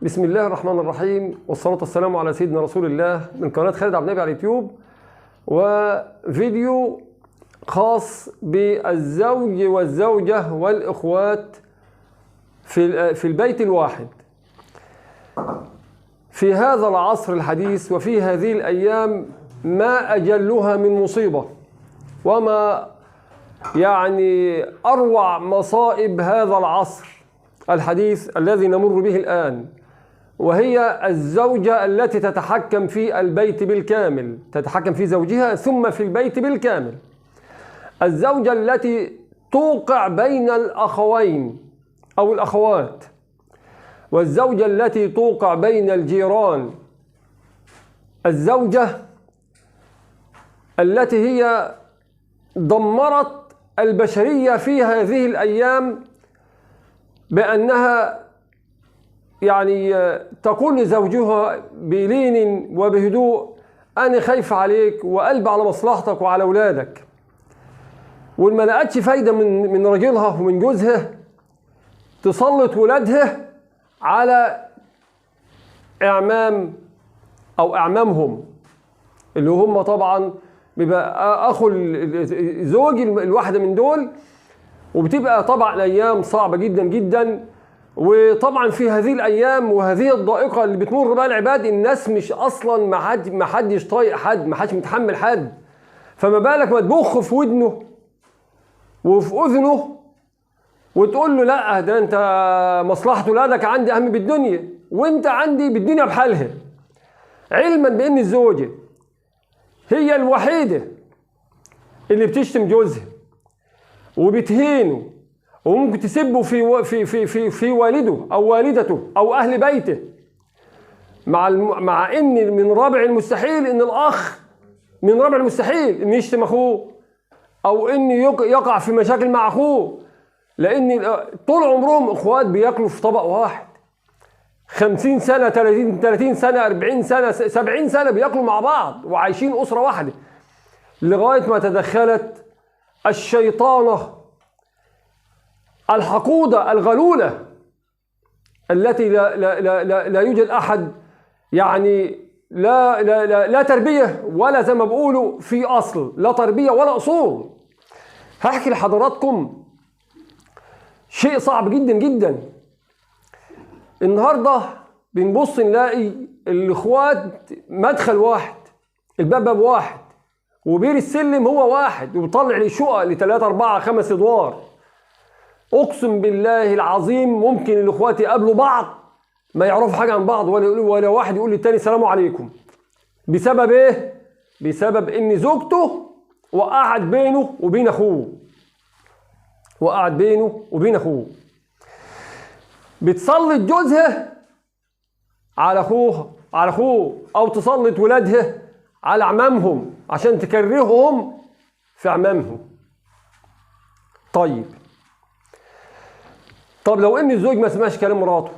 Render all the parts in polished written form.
بسم الله الرحمن الرحيم، والصلاة والسلام على سيدنا رسول الله من قناة خالد عبد النبي على اليوتيوب، وفيديو خاص بالزوج والزوجة والإخوات في البيت الواحد في هذا العصر الحديث وفي هذه الأيام. ما أجلها من مصيبة، وما أروع مصائب هذا العصر الحديث الذي نمر به الآن، وهي الزوجة التي تتحكم في البيت بالكامل، تتحكم في زوجها ثم في البيت بالكامل. الزوجة التي توقع بين الأخوين أو الأخوات، والزوجة التي توقع بين الجيران، الزوجة التي هي دمرت البشرية في هذه الأيام بأنها تقول لزوجها بلين وبهدوء: أنا خايف عليك وقلب على مصلحتك وعلى أولادك. وما لقتش فايدة من راجلها ومن جوزها، تسلط ولادها على إعمام أو أعمامهم، اللي هم طبعا بيبقى أخو زوج الواحدة من دول. وبتبقى طبعا أيام صعبة جدا جدا. وطبعا في هذه الأيام وهذه الضائقة اللي بتمر بها العباد، الناس مش أصلا ما حدش طايق حد، ما حدش متحمل حد، فما بالك ما تبخ في ودنه وفي أذنه وتقول له: لا، ده أنت مصلحة ولادك عندي أهم بالدنيا، وأنت عندي بالدنيا بحالها، علما بأن الزوجة هي الوحيدة اللي بتشتم جوزها وبتهينه وممكن تسبه في والده أو والدته أو أهل بيته، مع إن من رابع المستحيل إن الأخ من رابع المستحيل إن يشتم أخوه أو إن يقع في مشاكل مع أخوه، لأن طول عمرهم إخوات بياكلوا في طبق واحد، 50 سنة 30 سنة 40 سنة 70 سنة بياكلوا مع بعض وعايشين أسرة واحدة، لغاية ما تدخلت الشيطانة الحقودة الغلولة التي لا يوجد أحد، لا تربية ولا زي ما بيقولوا في أصل، لا تربية ولا أصول. هحكي لحضراتكم شيء صعب جدا جدا. النهاردة بنبص نلاقي الإخوات مدخل واحد، الباب واحد، وبير السلم هو واحد، وبيطلع لي شقق ل3 4 5 أدوار. اقسم بالله العظيم ممكن الاخوات يقابلوا بعض ما يعرفوا حاجه عن بعض، ولا واحد يقول للتاني السلام عليكم. بسبب ايه؟ بسبب ان زوجته وقعت بينه وبين اخوه، وقعت بينه وبين اخوه، بتسلط جوزها على اخوه او تسلط ولادها على عمامهم عشان تكرههم في عمامهم. طب لو ان الزوج ما سمعش كلام مراته،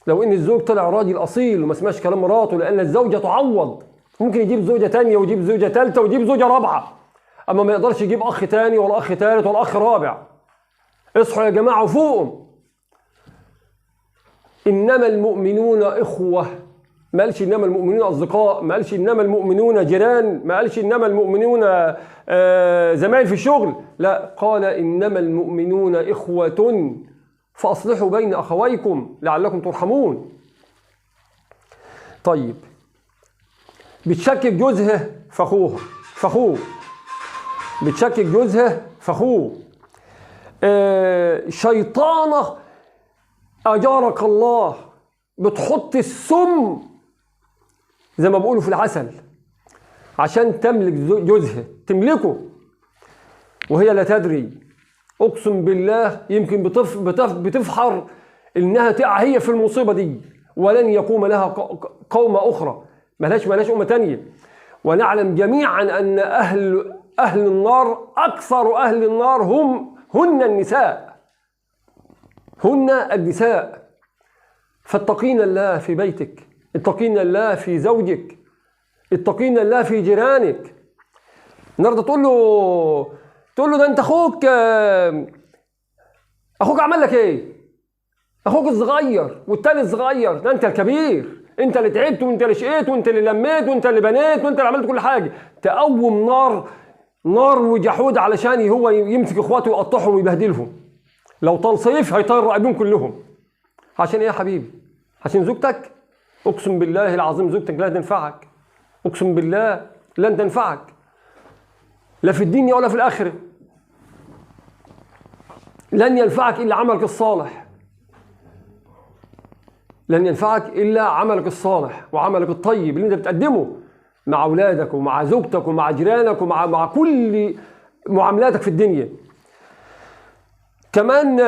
لو ان الزوج طلع راجل اصيل وما سمعش كلام مراته، لان الزوجه تعوض، ممكن يجيب زوجه ثانيه ويجيب زوجه ثالثه ويجيب زوجه رابعه، اما ما يقدرش يجيب اخ ثاني ولا اخ ثالث ولا اخ رابع. اصحوا يا جماعه وفوقهم. انما المؤمنون اخوه، ما قالش انما المؤمنون اصدقاء، ما قالش انما المؤمنون جيران، ما قالش انما المؤمنون زمايل في الشغل، لا، قال انما المؤمنون اخوه فأصلحوا بين أخويكم لعلكم ترحمون. طيب، بتشكك جوزها فأخوه، بتشكك جوزها فأخوه. شيطانة أجارك الله بتحط السم زي ما بيقولوا في العسل عشان تملك جوزها، تملكه وهي لا تدري. اقسم بالله يمكن بتفحر انها تقع هي في المصيبه دي، ولن يقوم لها قومه اخرى، ملهاش امه ثانيه. ونعلم جميعا ان اهل النار، اكثر اهل النار هن النساء. فاتقين الله في بيتك، اتقين الله في زوجك، اتقين الله في جيرانك. النهارده تقول له ده انت اخوك عمل لك ايه؟ اخوك الصغير والتاني الصغير، ده انت الكبير، انت اللي تعبت وانت اللي شقيت وانت اللي لميت وانت اللي بنيت وانت اللي عملت كل حاجه. تقوم نار وجحود علشان هو يمسك اخواته ويقطعهم ويبهدلهم. لو تنصيف هيطير رقبهم كلهم. عشان ايه يا حبيبي؟ عشان زوجتك؟ اقسم بالله العظيم زوجتك لا تنفعك، اقسم بالله لن تنفعك لا في الدنيا ولا في الاخره. لن ينفعك الا عملك الصالح، لن ينفعك الا عملك الصالح وعملك الطيب اللي انت بتقدمه مع اولادك ومع زوجتك ومع جيرانك ومع كل معاملاتك في الدنيا. كمان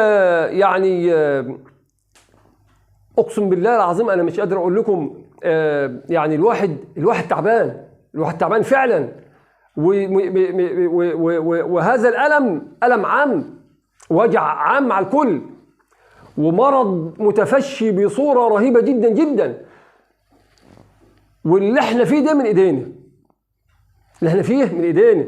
يعني اقسم بالله العظيم انا مش قادر اقول لكم، يعني الواحد تعبان فعلا. وهذا الالم الم عام، وجع عام على الكل، ومرض متفشي بصوره رهيبه جدا جدا. واللي احنا فيه ده من ايدينا، اللي احنا فيه من ايدينا.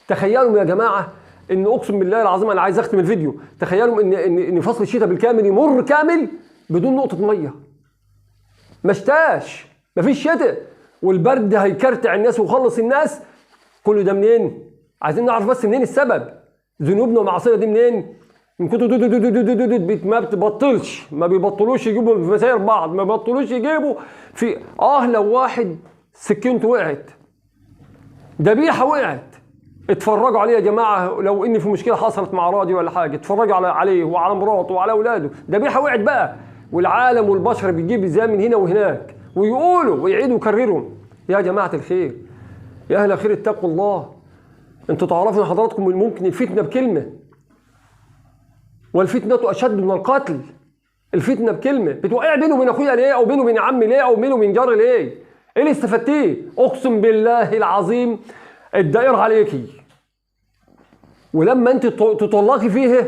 تخيلوا يا جماعه ان اقسم بالله العظيم انا عايز اختم الفيديو، تخيلوا ان فصل الشتاء بالكامل يمر كامل بدون نقطه ميه. ما شتاش، مفيش شتاء، والبرد هيكرتع الناس ويخلص الناس. كل ده منين؟ عايزين نعرف بس منين السبب. ذنوبنا ومعاصينا دي منين؟ من كتر ما بتبطلش، ما بيبطلوش يجيبوا في مساير بعض، ما بيبطلوش يجيبوا في لو واحد سكينته وقعت، ذبيحه وقعت، اتفرجوا عليه يا جماعه. لو ان في مشكله حصلت مع راجل ولا حاجه، اتفرجوا عليه وعلى مراته وعلى اولاده، ذبيحه وقعت بقى. والعالم والبشر بيجيب ازاي من هنا وهناك ويقولوا ويعيدوا ويكرروا. يا جماعه الخير، يا اهل الخير اتقوا الله. انتوا تعرفوا ان حضراتكم ممكن الفتنه بكلمه، والفتنه اشد من القتل. الفتنه بكلمه بتوقع بينه وبين اخويا ليه، او بينه وبين عمي ليه، او بينه وبين جاري ليه؟ ايه اللي استفدتيه؟ اقسم بالله العظيم الدائره عليكي، ولما انت تطلقي فيها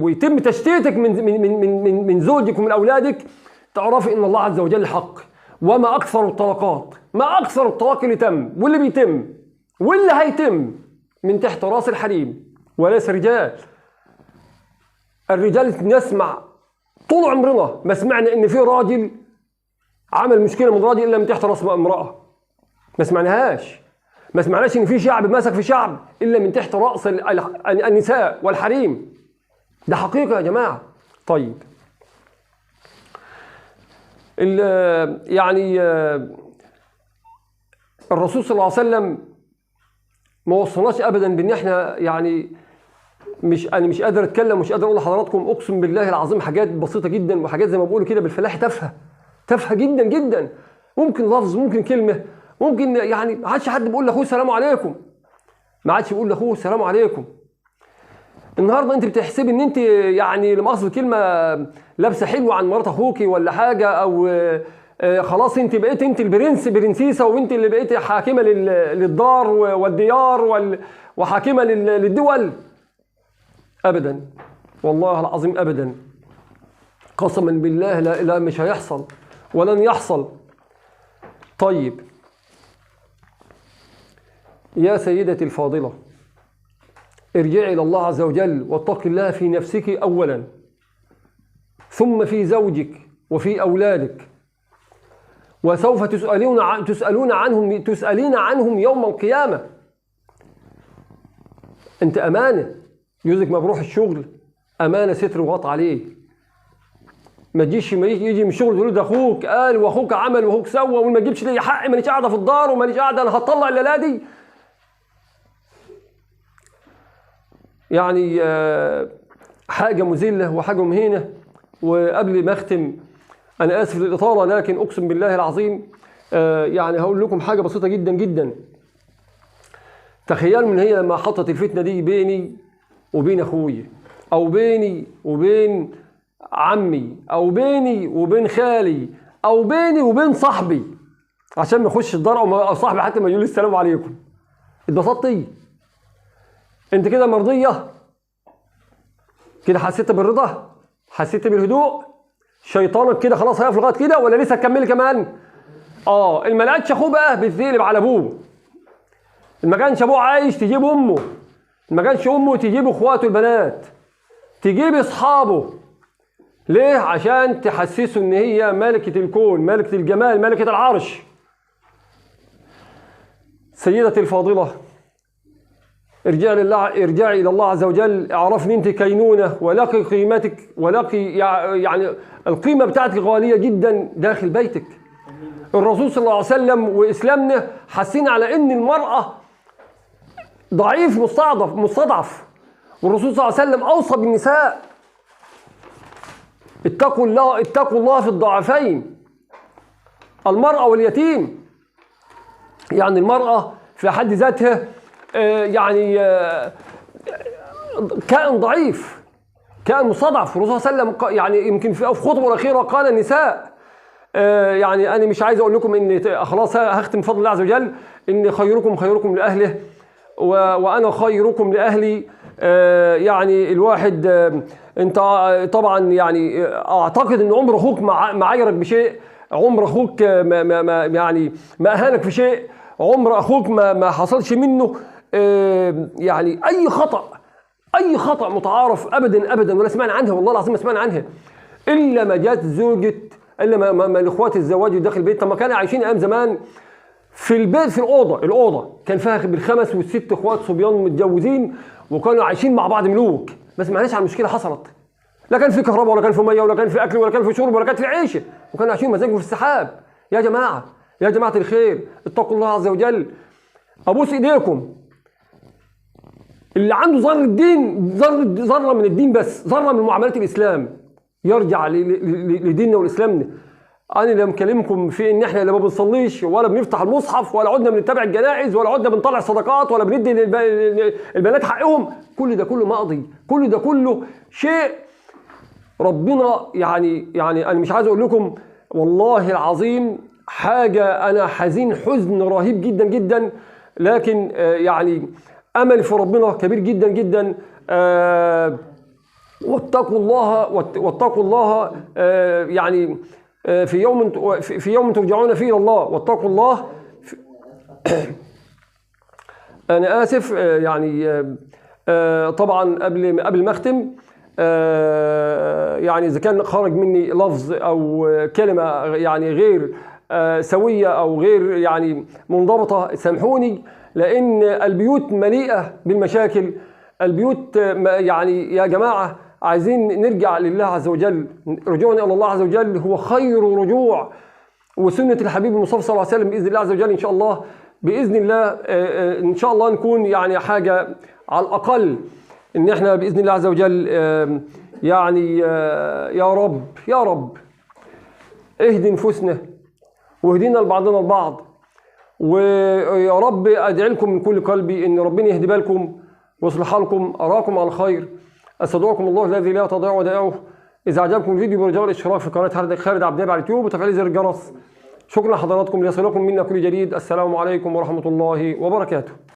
ويتم تشتيتك من زوجك ومن اولادك، تعرفي ان الله عز وجل حق. وما اكثر الطلاقات، ما اكثر الطلاق اللي تم واللي بيتم واللي هيتم من تحت راس الحريم، وليس رجال. الرجال نسمع طول عمرنا ما سمعنا ان في راجل عمل مشكله من راجل الا من تحت راس امراه. ما سمعناهاش. ما سمعناش ان في شعب مسك في شعب الا من تحت راس النساء والحريم. ده حقيقه يا جماعه. طيب يعني الرسول صلى الله عليه وسلم ما وصلناش ابدا بان احنا يعني انا مش قادر اتكلم، مش قادر اقول لحضراتكم اقسم بالله العظيم حاجات بسيطه جدا، وحاجات زي ما بقولوا كده بالفلاح تافهه جدا جدا. ممكن لفظ، ممكن كلمه، ممكن يعني ما عادش حد بيقول لاخوه السلام عليكم، ما عادش بيقول لاخوه السلام عليكم. النهارده انت بتحسبي ان انت يعني لمؤاخذة الكلمه لابسه حلوه عن مرات اخوكي ولا حاجه، او خلاص انت بقيت انت برنسيسه، وانت اللي بقيت حاكمه للدار والديار وحاكمه للدول. ابدا والله العظيم ابدا، قسما بالله لا مش هيحصل ولن يحصل. طيب يا سيدتي الفاضله، ارجعي الى الله عز وجل واتقي الله في نفسك اولا، ثم في زوجك وفي اولادك، وسوف تسألين عنهم يوم القيامه. انت امانه، جوزك ما بروح الشغل امانه، ستر وغطى عليه. ما تجيش يجي من الشغل تقول ده اخوك قال واخوك عمل واخوك سوى، وما تجيبش لي حقي، مانيش قاعده في الدار ومانيش قاعده انا هطلع الليله دي. يعني حاجه مذله وحاجه مهينه. وقبل ما اختم انا اسف للاطاله، لكن اقسم بالله العظيم يعني هقول لكم حاجه بسيطه جدا جدا. تخيلوا ان هي لما حطت الفتنه دي بيني وبين اخويا، او بيني وبين عمي، او بيني وبين خالي، او بيني وبين صاحبي، عشان ما يخش الدار، او صاحبي حتى ما يقول لي السلام عليكم. اتبسطتي؟ انت كده مرضيه؟ كده حسيت بالرضا؟ حسيت بالهدوء؟ شيطانك كده خلاص هيقف لغايه كده ولا لسه تكملي كمان؟ ما لقتش اخوه بقى بتقلب على ابوه. ما كانش ابوه عايش تجيب امه، ما كانش امه تجيب اخواته البنات. تجيب اصحابه. ليه؟ عشان تحسسه ان هي ملكة الكون، ملكة الجمال، ملكة العرش. سيدتي الفاضلة، ارجعي الى الله عز وجل، اعرفي ان انت كينونة، ولقي قيمتك، ولقي يعني القيمة بتاعتك غالية جدا داخل بيتك. الرسول صلى الله عليه وسلم واسلامنا حاسين على ان المرأة ضعيف مستضعف، والرسول صلى الله عليه وسلم اوصى بالنساء: اتقوا الله في الضعفين، المرأة واليتيم. يعني المرأة في حد ذاتها يعني كائن ضعيف، كائن مستضعف. الرسول صلى الله عليه وسلم يعني يمكن في خطبه الاخيره قال النساء، يعني انا مش عايز اقول لكم ان خلاص هختم بفضل الله عز وجل، ان خيركم لاهله وانا خيركم لاهلي. يعني الواحد انت طبعا يعني اعتقد ان عمر اخوك ما عايرك بشيء، عمر اخوك يعني ما اهانك في شيء، عمر اخوك ما حصلش منه يعني اي خطأ متعارف ابدا ولا سمعنا عنها، والله العظيم ما سمعنا عنها، الا ما جات زوجة، الا ما الاخوات الزواج داخل البيت. طب ما كانوا عايشين ايام زمان في البيت، في الاوضه كان فيها بالخمس والست اخوات صبيان متجوزين، وكانوا عايشين مع بعض ملوك. ما سمعناش عن مشكله حصلت، لا كان في كهرباء ولا كان في ميه ولا كان في اكل ولا كان في شرب ولا كان في عيشه، وكانوا عايشين مزاجهم في السحاب. يا جماعه الخير، اتقوا الله عز وجل. ابوس ايديكم، اللي عنده ذره من الدين، بس ذره من معاملات الاسلام، يرجع لديننا والاسلامنا. انا لا مكلمكم في ان احنا لا ما بنصليش ولا بنفتح المصحف ولا عدنا بنتبع الجنائز ولا عدنا بنطلع صدقات ولا بندي البنات حقهم. كل ده كله ماضي، كل ده كله شيء ربنا يعني انا مش عايز اقول لكم والله العظيم حاجه، انا حزين حزن رهيب جدا، لكن يعني امل في ربنا كبير جدا. واتقوا الله يعني في يوم ترجعون فيه الى الله، واتقوا الله. انا اسف يعني طبعا قبل ما اختم، يعني اذا كان خرج مني لفظ او كلمه يعني غير سويه او غير يعني منضبطه، سامحوني، لان البيوت مليئه بالمشاكل. البيوت يعني يا جماعه عايزين نرجع لله عز وجل، رجوعنا الى الله عز وجل هو خير رجوع، وسنه الحبيب المصطفى صلى الله عليه وسلم باذن الله عز وجل. ان شاء الله باذن الله ان شاء الله نكون يعني حاجه على الاقل ان احنا باذن الله عز وجل يعني يا رب اهدي نفوسنا واهدينا لبعضنا البعض، ويا رب ادعي لكم من كل قلبي ان ربنا يهدي بالكم ويصلح لكم، اراكم على خير. استودعكم الله الذي لا تضيع ودائعه. اذا اعجبكم الفيديو برجاء الاشتراك في قناه خالد عبد النبي على اليوتيوب وتفعيل زر الجرس. شكرا لحضراتكم، ليصلكم منا كل جديد. السلام عليكم ورحمه الله وبركاته.